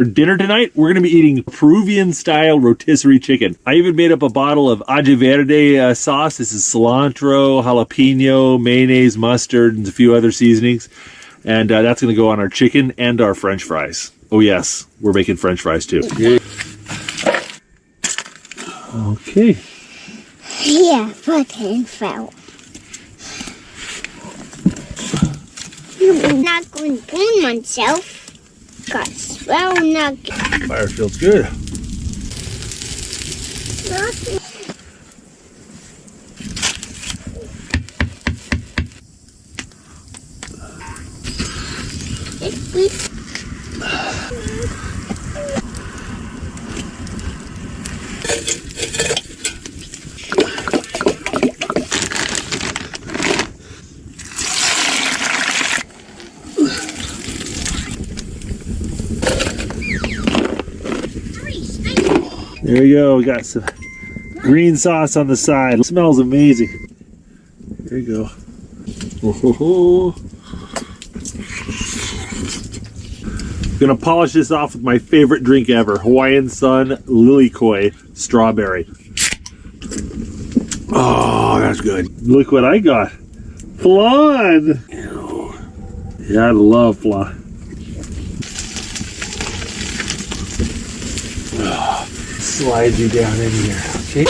For dinner tonight, we're going to be eating Peruvian-style rotisserie chicken. I even made up a bottle of Aje Verde sauce. This is cilantro, jalapeno, mayonnaise, mustard, and a few other seasonings. And that's going to go on our chicken and our French fries. Oh, yes, we're making French fries, too. Okay. Yeah, fucking fell. I'm not going to burn myself. Got swell nugget. Fire feels good. There we go. We got some green sauce on the side. It smells amazing. There you go. Oh. Gonna polish this off with my favorite drink ever, Hawaiian Sun Lilikoi Strawberry. Oh, that's good. Look what I got. Flan. Yeah, I love flan. Slide you down in here, okay?